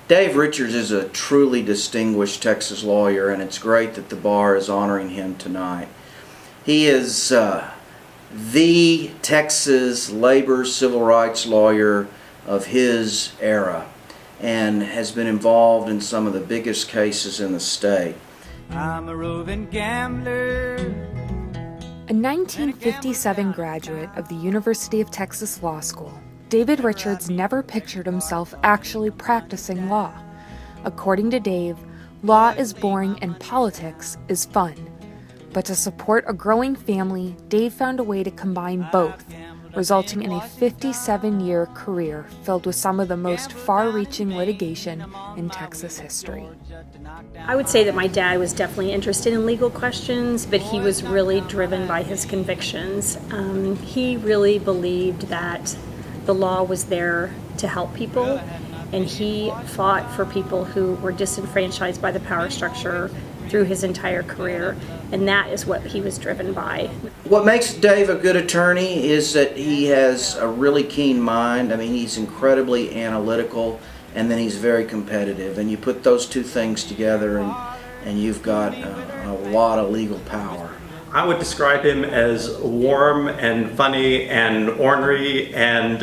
Dave Richards is a truly distinguished Texas lawyer, and it's great that the bar is honoring him tonight. He is the Texas labor civil rights lawyer of his era and has been involved in some of the biggest cases in the state. I'm a roving gambler. A 1957 graduate of the University of Texas Law School, David Richards never pictured himself actually practicing law. According to Dave, law is boring and politics is fun. But to support a growing family, Dave found a way to combine both, resulting in a 57-year career filled with some of the most far-reaching litigation in Texas history. I would say that my dad was definitely interested in legal questions, but he was really driven by his convictions. He really believed that the law was there to help people, and he fought for people who were disenfranchised by the power structure through his entire career, and that is what he was driven by. What makes Dave a good attorney is that he has a really keen mind. I mean, he's incredibly analytical, and then he's very competitive, and you put those two things together and you've got a lot of legal power. I would describe him as warm and funny and ornery and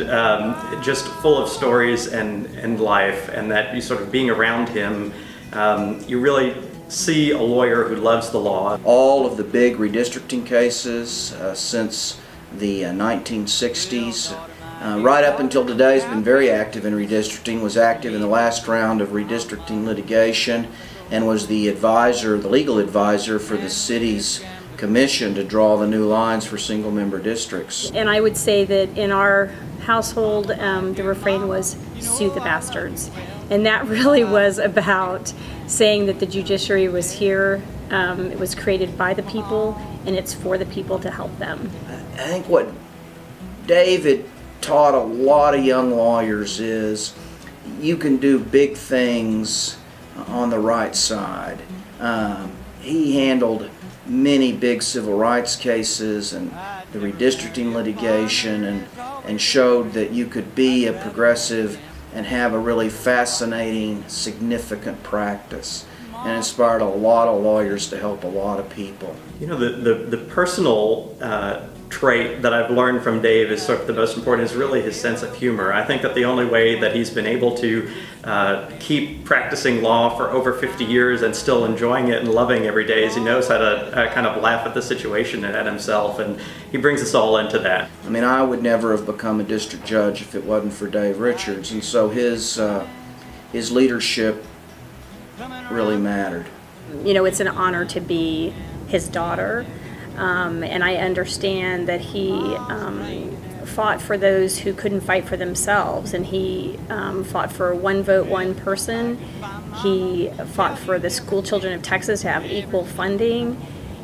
just full of stories and life, and that you sort of being around him, you really see a lawyer who loves the law. All of the big redistricting cases since the 1960s, right up until today, has been very active in redistricting, was active in the last round of redistricting litigation, and was the advisor, the legal advisor for the city's commission to draw the new lines for single-member districts. And I would say that in our household, the refrain was, "Sue the bastards." And that really was about saying that the judiciary was here, it was created by the people, and it's for the people to help them. I think what David taught a lot of young lawyers is you can do big things on the right side. He handled many big civil rights cases and the redistricting litigation and showed that you could be a progressive and have a really fascinating, significant practice, and inspired a lot of lawyers to help a lot of people. You know, the personal trait that I've learned from Dave is sort of the most important is really his sense of humor. I think that the only way that he's been able to keep practicing law for over 50 years and still enjoying it and loving every day is he knows how to kind of laugh at the situation and at himself, and he brings us all into that. I mean, I would never have become a district judge if it wasn't for Dave Richards, and so his leadership really mattered. You know, it's an honor to be his daughter, and I understand that he fought for those who couldn't fight for themselves, and he fought for one vote, one person. He fought for the school children of Texas to have equal funding,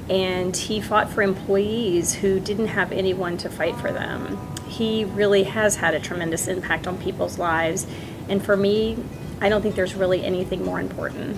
and he fought for employees who didn't have anyone to fight for them. He really has had a tremendous impact on people's lives, and for me, I don't think there's really anything more important.